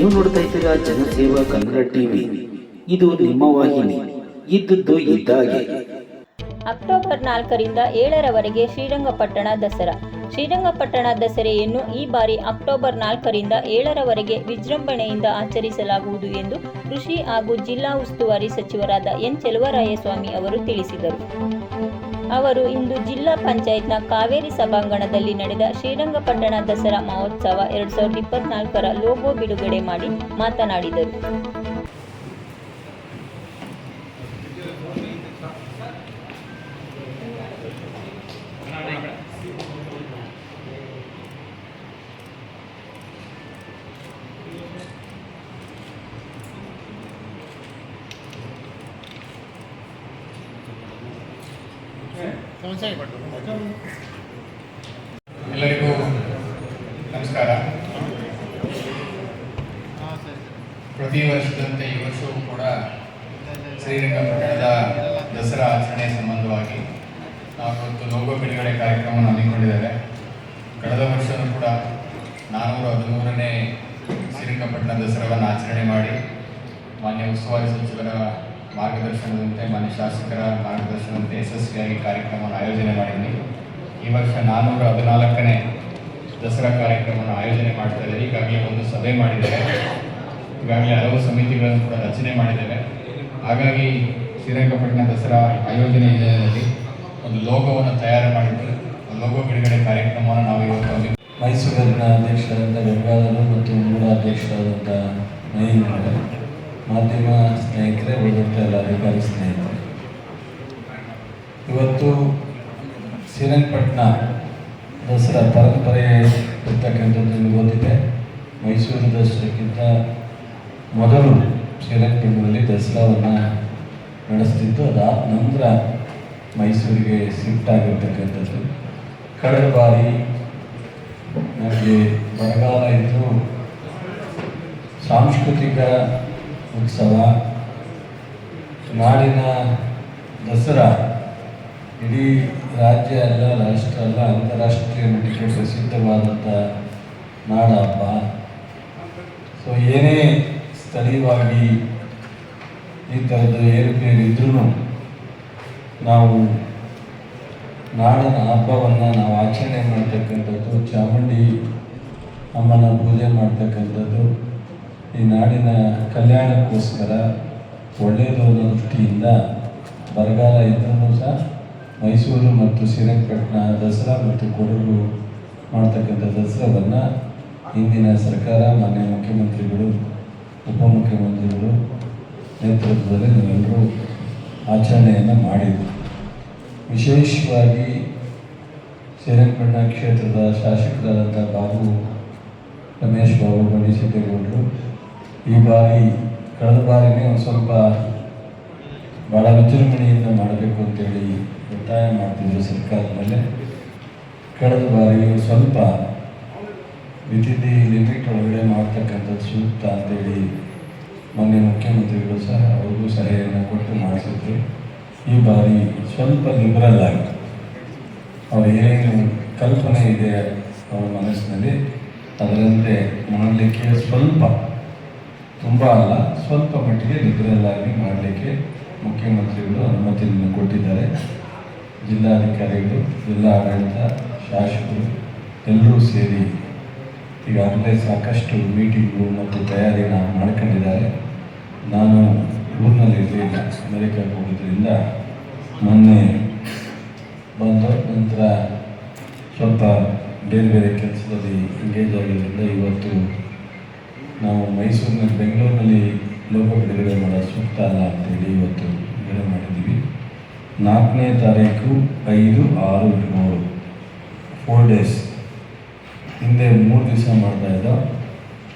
ನೀವು ನೋಡ್ತಾ ಇದ್ದೀರಾ ಜನಸೇವಾ ಕನ್ನಡ ಟಿವಿ. ಇದು ನಿಮ್ಮ ವಾಹಿನಿ. ಇದ್ದದ್ದು ಇದ್ದಾಗೆ. ಅಕ್ಟೋಬರ್ 4ರಿಂದ 7ರವರೆಗೆ ಶ್ರೀರಂಗಪಟ್ಟಣ ದಸರಾ. ಶ್ರೀರಂಗಪಟ್ಟಣ ದಸರೆಯನ್ನು ಈ ಬಾರಿ ಅಕ್ಟೋಬರ್ 4ರಿಂದ 7ರವರೆಗೆ ವಿಜೃಂಭಣೆಯಿಂದ ಆಚರಿಸಲಾಗುವುದು ಎಂದು ಕೃಷಿ ಹಾಗೂ ಜಿಲ್ಲಾ ಉಸ್ತುವಾರಿ ಸಚಿವರಾದ ಎನ್ ಚೆಲುವರಾಯಸ್ವಾಮಿ ಅವರು ತಿಳಿಸಿದರು. ಅವರು ಇಂದು ಜಿಲ್ಲಾ ಪಂಚಾಯತ್ನ ಕಾವೇರಿ ಸಭಾಂಗಣದಲ್ಲಿ ನಡೆದ ಶ್ರೀರಂಗಪಟ್ಟಣ ದಸರಾ ಮಹೋತ್ಸವ 2024ರ ಲೋಗೋ ಬಿಡುಗಡೆ ಮಾಡಿ ಮಾತನಾಡಿದರು. ಎಲ್ಲರಿಗೂ ನಮಸ್ಕಾರ. ಪ್ರತಿ ವರ್ಷದಂತೆ ಈ ವರ್ಷವೂ ಕೂಡ ಶ್ರೀರಂಗಪಟ್ಟಣದ ದಸರಾ ಆಚರಣೆ ಸಂಬಂಧವಾಗಿ ನಾವು ಇವತ್ತು ಲೋಗೋ ಬಿಡುಗಡೆ ಕಾರ್ಯಕ್ರಮವನ್ನು ಹಮ್ಮಿಕೊಂಡಿದ್ದೇವೆ. ಕಳೆದ ವರ್ಷವೂ ಕೂಡ 413ನೇ ಶ್ರೀರಂಗಪಟ್ಟಣ ದಸರಾವನ್ನು ಆಚರಣೆ ಮಾಡಿ ಮಾನ್ಯ ಉಸ್ತುವಾರಿ ಸಚಿವರ ಮಾರ್ಗದರ್ಶನದಂತೆ ಮಾನ್ಯ ಶಾಸಕರ ಮಾರ್ಗದರ್ಶನದಂತೆ ಯಶಸ್ವಿಯಾಗಿ ಕಾರ್ಯಕ್ರಮವನ್ನು ಆಯೋಜನೆ ಮಾಡಿದ್ದೀನಿ. ಈ ವರ್ಷ 414ನೇ ದಸರಾ ಕಾರ್ಯಕ್ರಮವನ್ನು ಆಯೋಜನೆ ಮಾಡ್ತಾ ಇದ್ದಾರೆ. ಈಗಾಗಲೇ ಒಂದು ಸಭೆ ಮಾಡಿದ್ದೇವೆ, ಈಗಾಗಲೇ ಹಲವು ಸಮಿತಿಗಳನ್ನು ಕೂಡ ರಚನೆ ಮಾಡಿದ್ದೇವೆ. ಹಾಗಾಗಿ ಶ್ರೀರಂಗಪಟ್ಟಣ ದಸರಾ ಆಯೋಜನೆ ಹಿನ್ನೆಲೆಯಲ್ಲಿ ಒಂದು ಲೋಗೋವನ್ನು ತಯಾರು ಮಾಡಿದ್ದು ಲೋಗೋ ಬಿಡುಗಡೆ ಕಾರ್ಯಕ್ರಮವನ್ನು ನಾವು ಇವತ್ತು ಮೈಸೂರಿನ ಅಧ್ಯಕ್ಷರಾದಂಥ ಗಂಗಾಧರ ಮತ್ತು ಮೂಲ ಅಧ್ಯಕ್ಷರಾದಂಥ ಮಹೇಂದ್ರ, ಮಾಧ್ಯಮ ಸ್ನೇಹಿತರೆ, ಉಳಿದಂಥ ಎಲ್ಲ ಅಧಿಕಾರಿ ಸ್ನೇಹಿತರೆ, ಇವತ್ತು ಶ್ರೀರಂಗಪಟ್ಟಣ ದಸರಾ ಪರಂಪರೆ ಇರ್ತಕ್ಕಂಥದ್ದು ನಿಮಗೆ ಗೊತ್ತಿದೆ. ಮೈಸೂರು ದಸರಾಕ್ಕಿಂತ ಮೊದಲು ಶ್ರೀರಂಗಪಟ್ಟಣದಲ್ಲಿ ದಸರಾವನ್ನು ನಡೆಸ್ತಿದ್ದು, ಅದಾದ ನಂತರ ಮೈಸೂರಿಗೆ ಶಿಫ್ಟ್ ಆಗಿರ್ತಕ್ಕಂಥದ್ದು. ಕಳೆದ ಬಾರಿ ನಮಗೆ ಬರಗಾಲ ಇದ್ದು ಸಾಂಸ್ಕೃತಿಕ ಉತ್ಸವ, ನಾಡಿನ ದಸರಾ ಇಡೀ ರಾಜ್ಯ ಅಲ್ಲ, ರಾಷ್ಟ್ರ ಅಲ್ಲ, ಅಂತಾರಾಷ್ಟ್ರೀಯ ಮಟ್ಟಕ್ಕೆ ಪ್ರಸಿದ್ಧವಾದಂಥ ನಾಡ ಹಬ್ಬ. ಸೊ ಏನೇ ಸ್ಥಳೀಯವಾಗಿ ಈ ಥರದ್ದು ಏರುಪೇರು ಇದ್ರೂ ನಾವು ನಾಡಿನ ಹಬ್ಬವನ್ನು ನಾವು ಆಚರಣೆ ಮಾಡ್ತಕ್ಕಂಥದ್ದು, ಚಾಮುಂಡಿ ಅಮ್ಮನ ಪೂಜೆ ಮಾಡ್ತಕ್ಕಂಥದ್ದು ಈ ನಾಡಿನ ಕಲ್ಯಾಣಕ್ಕೋಸ್ಕರ ಒಳ್ಳೆಯದು ಅನ್ನೋ ದೃಷ್ಟಿಯಿಂದ ಬರಗಾಲ ಇದ್ರೂ ಸಹ ಮೈಸೂರು ಮತ್ತು ಶ್ರೀರಂಗಪಟ್ಟಣ ದಸರಾ ಮತ್ತು ಕೊಡಗು ಮಾಡ್ತಕ್ಕಂಥ ದಸರಾವನ್ನು ಹಿಂದಿನ ಸರ್ಕಾರ, ಮಾನ್ಯ ಮುಖ್ಯಮಂತ್ರಿಗಳು, ಉಪಮುಖ್ಯಮಂತ್ರಿಗಳು ನೇತೃತ್ವದಲ್ಲಿ ನಾವೆಲ್ಲರೂ ಆಚರಣೆಯನ್ನು ಮಾಡಿದ್ವಿ. ವಿಶೇಷವಾಗಿ ಶ್ರೀರಂಗಪಟ್ಟಣ ಕ್ಷೇತ್ರದ ಶಾಸಕರಾದಂಥ ರಮೇಶ್ ಬಾಬು ಬಂಡಿಸಿದ್ದೇಗೌಡರು ಈ ಬಾರಿ ಕಳೆದ ಬಾರಿನೇ ಒಂದು ಸ್ವಲ್ಪ ಭಾಳ ವಿಜೃಂಭಣೆಯಿಂದ ಮಾಡಬೇಕು ಅಂತೇಳಿ ಒತ್ತಾಯ ಮಾಡ್ತಿದ್ರು ಸರ್ಕಾರದ ಮೇಲೆ. ಕಳೆದ ಬಾರಿ ಸ್ವಲ್ಪ ವಿಧಿ ಲಿಮಿಟ್ ಒಳಗಡೆ ಮಾಡ್ತಕ್ಕಂಥದ್ದು ಸೂಕ್ತ ಅಂತೇಳಿ ಮೊನ್ನೆ ಮುಖ್ಯಮಂತ್ರಿಗಳು ಸಹ ಅವ್ರಿಗೂ ಸಲಹೆಯನ್ನು ಕೊಟ್ಟು ಮಾಡಿಸಿದ್ರು. ಈ ಬಾರಿ ಸ್ವಲ್ಪ ಲಿಬರಲ್ ಆಗಿ ಅವ್ರು ಏನು ಕಲ್ಪನೆ ಇದೆ ಅವರ ಮನಸ್ಸಿನಲ್ಲಿ ಅದರಂತೆ ಮಾಡಲಿಕ್ಕೆ ಸ್ವಲ್ಪ, ತುಂಬ ಅಲ್ಲ, ಸ್ವಲ್ಪ ಮಟ್ಟಿಗೆ ಲಿಬರಲ್ ಆಗಿ ಮಾಡಲಿಕ್ಕೆ ಮುಖ್ಯಮಂತ್ರಿಗಳು ಅನುಮತಿಯನ್ನು ಕೊಟ್ಟಿದ್ದಾರೆ. ಜಿಲ್ಲಾಧಿಕಾರಿಗಳು, ಜಿಲ್ಲಾ ಆಡಳಿತ, ಶಾಸಕರು ಎಲ್ಲರೂ ಸೇರಿ ಈಗಾಗಲೇ ಸಾಕಷ್ಟು ಮೀಟಿಂಗು ಮತ್ತು ತಯಾರಿನ ಮಾಡ್ಕೊಂಡಿದ್ದಾರೆ. ನಾನು ಊರಿನಲ್ಲಿರಲಿಲ್ಲ, ಅಮೆರಿಕಕ್ಕೆ ಹೋಗೋದ್ರಿಂದ ಮೊನ್ನೆ ಬಂದ ನಂತರ ಸ್ವಲ್ಪ ಬೇರೆ ಬೇರೆ ಕೆಲಸದಲ್ಲಿ ಎಂಗೇಜ್ ಆಗಿದ್ದರಿಂದ ಇವತ್ತು ನಾವು ಮೈಸೂರಿನಲ್ಲಿ, ಬೆಂಗಳೂರಿನಲ್ಲಿ ಲೋಗೋ ಬಿಡುಗಡೆ ಮಾಡೋದು ಸೂಕ್ತ ಅಲ್ಲ ಅಂತೇಳಿ ಇವತ್ತು ಬಿಡುಗಡೆ ಮಾಡಿದ್ದೀವಿ. 4ನೇ ತಾರೀಕು 5, 6, 7 4 ಡೇಸ್. ಹಿಂದೆ 3 ದಿವಸ ಮಾಡ್ತಾಯಿದ್ದ,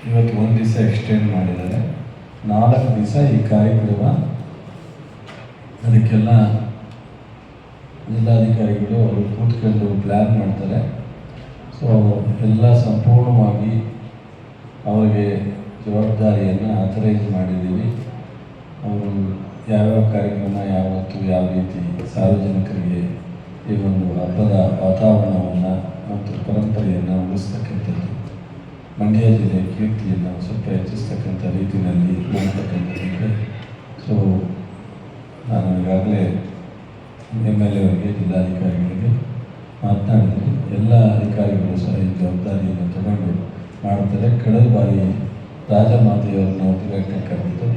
ಇವತ್ತು 1 ದಿವಸ ಎಕ್ಸ್ಟೆಂಡ್ ಮಾಡಿದ್ದಾರೆ. 4 ದಿವಸ ಈ ಕಾರ್ಯಕ್ರಮ. ಅದಕ್ಕೆಲ್ಲ ಜಿಲ್ಲಾಧಿಕಾರಿಗಳು ಅವರು ಕೂತ್ಕೊಂಡು ಪ್ಲ್ಯಾನ್ ಮಾಡ್ತಾರೆ. ಸೊ ಎಲ್ಲ ಸಂಪೂರ್ಣವಾಗಿ ಅವರಿಗೆ ಜವಾಬ್ದಾರಿಯನ್ನು ಆಥರೈಸ್ ಮಾಡಿದ್ದೀವಿ. ಅವರು ಯಾವ್ಯಾವ ಕಾರ್ಯಕ್ರಮ ಯಾವತ್ತು ಯಾವ ರೀತಿ ಸಾರ್ವಜನಿಕರಿಗೆ ಈ ಒಂದು ಹಬ್ಬದ ವಾತಾವರಣವನ್ನು ಮತ್ತು ಪರಂಪರೆಯನ್ನು ಉಳಿಸ್ತಕ್ಕಂಥದ್ದು ಮಂಡ್ಯ ಜಿಲ್ಲೆ ಕೀರ್ತಿಯನ್ನು ಸ್ವಲ್ಪ ಹೆಚ್ಚಿಸ್ತಕ್ಕಂಥ ರೀತಿಯಲ್ಲಿ ಮಾಡ್ತಕ್ಕಂಥದ್ದಿದೆ. ಸೊ ನಾನು ಈಗಾಗಲೇ MLA ಅವರಿಗೆ, ಜಿಲ್ಲಾಧಿಕಾರಿಗಳಿಗೆ ಮಾತನಾಡಿದರೆ ಎಲ್ಲ ಅಧಿಕಾರಿಗಳು ಸಹ ಈ ಜವಾಬ್ದಾರಿಯನ್ನು ತಗೊಂಡು ಮಾಡ್ತಾರೆ. ಕಳೆದ ಬಾರಿ ರಾಜಮಾತೆಯವರನ್ನು ಉದ್ಘಾಟನೆ ಕರೆದಿದ್ದು,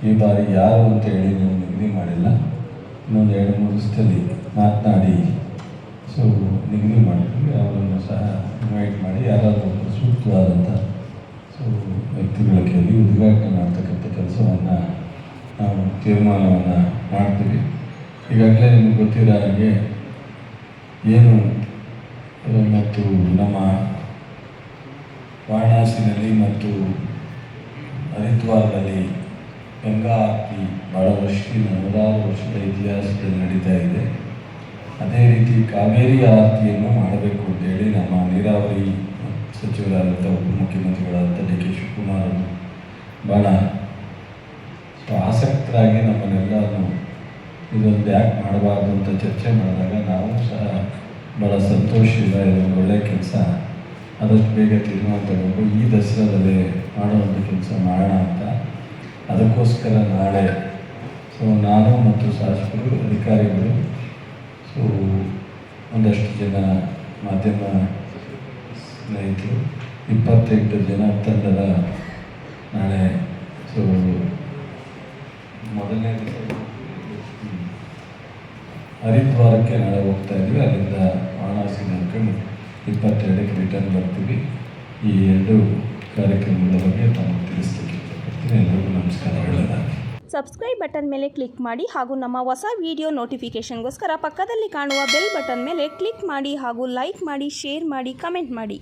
ಈ ಬಾರಿ ಯಾರು ಅಂತ ಹೇಳಿ ನೀವು ನಿಗದಿ ಮಾಡಿಲ್ಲ. ಇನ್ನೊಂದು 2-3 ದಿವಸದಲ್ಲಿ ಮಾತನಾಡಿ ಸೊ ನಿಗದಿ ಮಾಡ್ತೀವಿ. ಅವರನ್ನು ಸಹ ಇನ್ವೈಟ್ ಮಾಡಿ ಯಾರಾದರೂ ಸೂಕ್ತವಾದಂಥ ಸೊ ವ್ಯಕ್ತಿಗಳ ಕೈಯಲ್ಲಿ ಉದ್ಘಾಟನೆ ಮಾಡ್ತಕ್ಕಂಥ ಕೆಲಸವನ್ನು ನಾವು ತೀರ್ಮಾನವನ್ನು ಮಾಡ್ತೀವಿ. ಈಗಾಗಲೇ ನಿಮಗೆ ಗೊತ್ತಿರೋ ಹಾಗೆ ಏನು ಮತ್ತು ನಮ್ಮ ವಾರಣಾಸಿನಲ್ಲಿ ಮತ್ತು ಹರಿದ್ವಾರದಲ್ಲಿ ಗಂಗಾ ಆರತಿ ಭಾಳ ನೂರಾರು ವರ್ಷದ ಇತಿಹಾಸದಲ್ಲಿ ನಡೀತಾ ಇದೆ. ಅದೇ ರೀತಿ ಕಾವೇರಿ ಆರತಿಯನ್ನು ಮಾಡಬೇಕು ಅಂತೇಳಿ ನಮ್ಮ ನೀರಾವರಿ ಸಚಿವರಾದಂಥ ಉಪಮುಖ್ಯಮಂತ್ರಿಗಳಾದಂಥ DK ಶಿವಕುಮಾರ್ ಅವರು ಭಾಳ ಆಸಕ್ತರಾಗಿ ನಮ್ಮನ್ನೆಲ್ಲರೂ ಇದೊಂದು ಯಾಕೆ ಮಾಡಬಾರ್ದು ಅಂತ ಚರ್ಚೆ ಮಾಡಿದಾಗ ನಾವು ಸಹ ಭಾಳ ಸಂತೋಷದಿಂದ ಇದೊಂದು ಒಳ್ಳೆಯ ಕೆಲಸ, ಆದಷ್ಟು ಬೇಗ ತೀರ್ಮಾನ ತಗೊಂಡು ಈ ದಸರಾದಲ್ಲಿ ಮಾಡುವಂಥ ಕೆಲಸ ಮಾಡೋಣ ಅಂತ. ಅದಕ್ಕೋಸ್ಕರ ನಾಳೆ ಸೊ ನಾನು ಮತ್ತು ಶಾಸಕರು, ಅಧಿಕಾರಿಗಳು, ಸೊ ಒಂದಷ್ಟು ಜನ ಮಾಧ್ಯಮ ಸ್ನೇಹಿತರು, 28 ಜನ ತಂಡದ ನಾಳೆ ಸೊ ಮೊದಲನೇ ಹರಿದ್ವಾರಕ್ಕೆ ನಾಳೆ ಹೋಗ್ತಾ ಇದ್ವಿ. ಅಲ್ಲಿಂದ ವಾರಣಾಸಿ ನೋಡ್ಕೊಂಡು 22ಕ್ಕೆ ರಿಟರ್ನ್ ಬರ್ತೀವಿ. ಈ 2 ಕಾರ್ಯಕ್ರಮಗಳ ಬಗ್ಗೆ ತಮಗೆ ತಿಳಿಸ್ಲಿಕ್ಕೆ ಇಷ್ಟಪಡ್ತೀನಿ. ಎಲ್ಲರಿಗೂ ನಮಸ್ಕಾರ. ಒಳ್ಳೆಯದಾಗಿ ಸಬ್ಸ್ಕ್ರೈಬ್ ಬಟನ್ ಮೇಲೆ ಕ್ಲಿಕ್ ಮಾಡಿ ಹಾಗೂ ನಮ್ಮ ಹೊಸ ವಿಡಿಯೋ ನೋಟಿಫಿಕೇಷನ್ಗೋಸ್ಕರ ಪಕ್ಕದಲ್ಲಿ ಕಾಣುವ ಬೆಲ್ ಬಟನ್ ಮೇಲೆ ಕ್ಲಿಕ್ ಮಾಡಿ ಹಾಗೂ ಲೈಕ್ ಮಾಡಿ, ಶೇರ್ ಮಾಡಿ, ಕಮೆಂಟ್ ಮಾಡಿ.